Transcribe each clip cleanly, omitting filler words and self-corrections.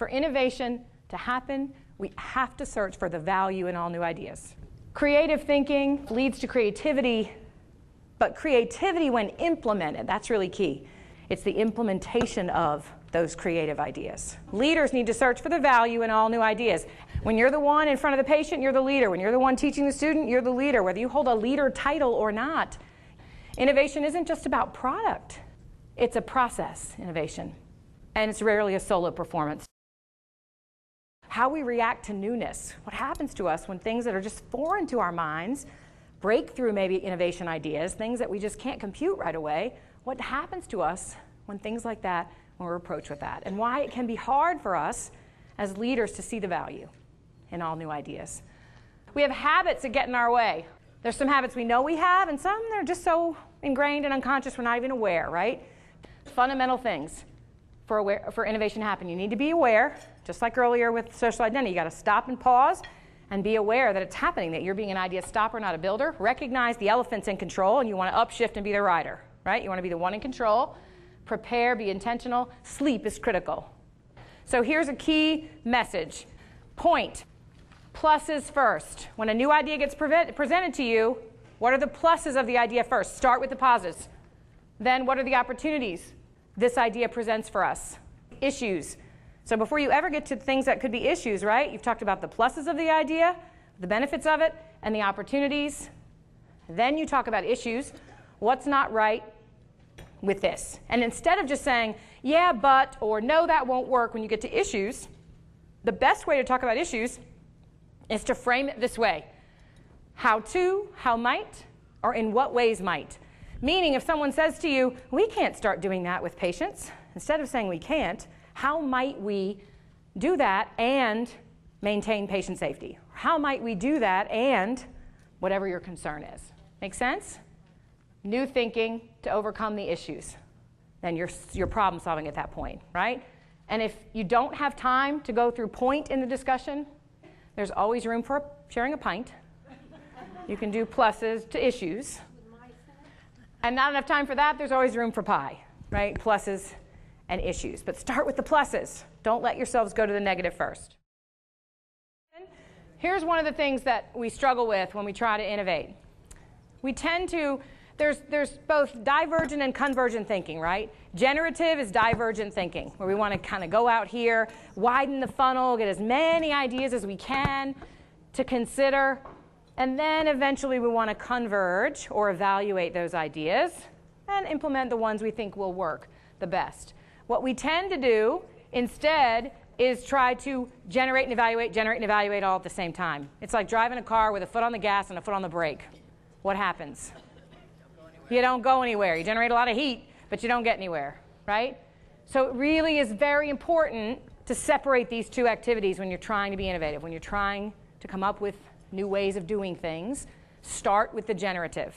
For innovation to happen, we have to search for the value in all new ideas. Creative thinking leads to creativity, but creativity when implemented, that's really key. It's the implementation of those creative ideas. Leaders need to search for the value in all new ideas. When you're the one in front of the patient, you're the leader. When you're the one teaching the student, you're the leader, whether you hold a leader title or not. Innovation isn't just about product. It's a process, innovation. And it's rarely a solo performance. How we react to newness. What happens to us when things that are just foreign to our minds, breakthrough maybe innovation ideas, things that we just can't compute right away, what happens to us when things like that, when we're approached with that, and why it can be hard for us as leaders to see the value in all new ideas. We have habits that get in our way. There's some habits we know we have, and some they're just so ingrained and unconscious we're not even aware, right? Fundamental things for innovation to happen. You need to be aware, just like earlier with social identity. You got to stop and pause and be aware that it's happening, that you're being an idea stopper, not a builder. Recognize the elephant's in control, and you want to upshift and be the rider, right? You want to be the one in control. Prepare, be intentional. Sleep is critical. So here's a key message. Point. Pluses first. When a new idea gets presented to you, what are the pluses of the idea first? Start with the positives. Then what are the opportunities this idea presents for us? Issues. So before you ever get to things that could be issues, right? You've talked about the pluses of the idea, the benefits of it, and the opportunities. Then you talk about issues. What's not right with this? And instead of just saying, yeah, but, or no, that won't work, when you get to issues, the best way to talk about issues is to frame it this way. How to, how might, or in what ways might. Meaning if someone says to you, we can't start doing that with patients, instead of saying we can't, how might we do that and maintain patient safety? How might we do that and whatever your concern is? Make sense? New thinking to overcome the issues. Then you're problem solving at that point, right? And if you don't have time to go through point in the discussion, there's always room for sharing a pint. You can do pluses to issues. And not enough time for that, there's always room for pie, right? Pluses and issues. But start with the pluses. Don't let yourselves go to the negative first. Here's one of the things that we struggle with when we try to innovate. We tend to, there's both divergent and convergent thinking, right? Generative is divergent thinking, where we want to kind of go out here, widen the funnel, get as many ideas as we can to consider, and then eventually we want to converge or evaluate those ideas and implement the ones we think will work the best. What we tend to do instead is try to generate and evaluate all at the same time. It's like driving a car with a foot on the gas and a foot on the brake. What happens? You don't go anywhere. You generate a lot of heat, but you don't get anywhere, right? So it really is very important to separate these two activities when you're trying to be innovative. When you're trying to come up with new ways of doing things, start with the generative.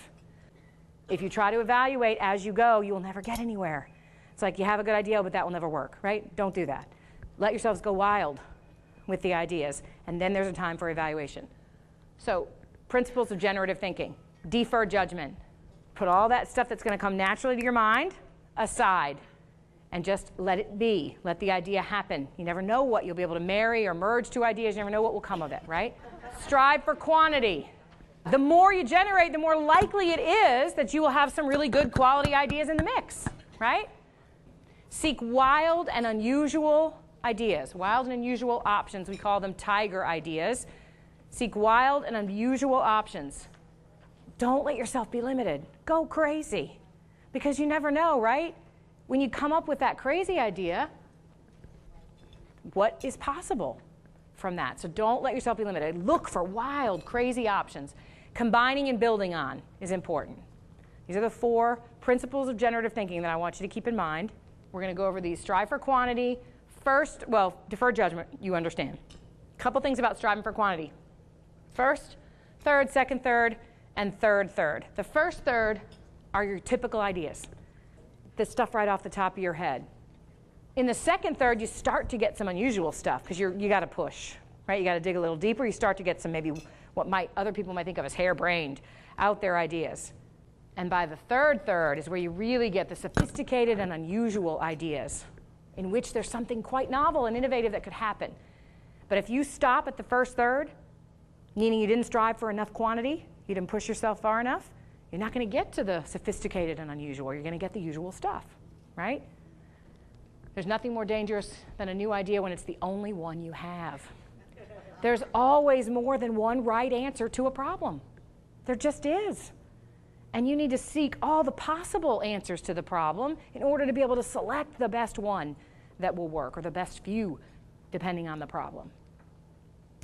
If you try to evaluate as you go, you will never get anywhere. It's like you have a good idea, but that will never work, right? Don't do that. Let yourselves go wild with the ideas, and then there's a time for evaluation. So, principles of generative thinking. Defer judgment. Put all that stuff that's going to come naturally to your mind aside and just let it be. Let the idea happen. You never know what you'll be able to marry or merge two ideas. You never know what will come of it, right? Strive for quantity. The more you generate, the more likely it is that you will have some really good quality ideas in the mix, right? Seek wild and unusual ideas. Wild and unusual options. We call them tiger ideas. Seek wild and unusual options. Don't let yourself be limited. Go crazy. Because you never know, right? When you come up with that crazy idea, what is possible from that? So don't let yourself be limited. Look for wild, crazy options. Combining and building on is important. These are the 4 principles of generative thinking that I want you to keep in mind. We're going to go over these. Strive for quantity. First, well, defer judgment, you understand. A couple things about striving for quantity. First, third, second, third, and third. The first third are your typical ideas. The stuff right off the top of your head. In the second third, you start to get some unusual stuff because you got to push, right? You got to dig a little deeper. You start to get some maybe what other people might think of as harebrained, out there ideas. And by the third is where you really get the sophisticated and unusual ideas. in which there's something quite novel and innovative that could happen. But if you stop at the first third, meaning you didn't strive for enough quantity, you didn't push yourself far enough, you're not going to get to the sophisticated and unusual. You're going to get the usual stuff, right? There's nothing more dangerous than a new idea when it's the only one you have. There's always more than one right answer to a problem. There just is. And you need to seek all the possible answers to the problem in order to be able to select the best one that will work, or the best few, depending on the problem.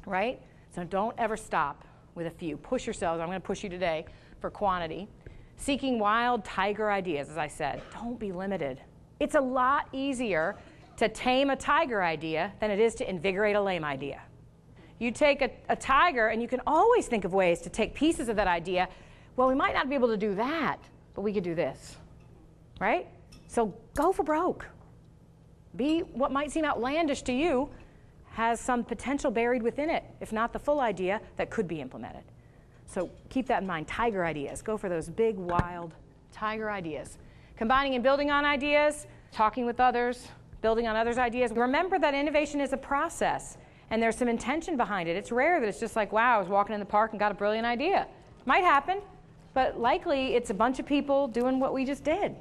Right? So don't ever stop with a few. Push yourselves. I'm going to push you today for quantity. Seeking wild tiger ideas, as I said. Don't be limited. It's a lot easier to tame a tiger idea than it is to invigorate a lame idea. You take a tiger, and you can always think of ways to take pieces of that idea. Well, we might not be able to do that, but we could do this, right? So go for broke. Be what might seem outlandish to you has some potential buried within it, if not the full idea, that could be implemented. So keep that in mind. Tiger ideas. Go for those big, wild tiger ideas. Combining and building on ideas, talking with others, building on others' ideas. Remember that innovation is a process, and there's some intention behind it. It's rare that it's just like, wow, I was walking in the park and got a brilliant idea. Might happen, but likely it's a bunch of people doing what we just did.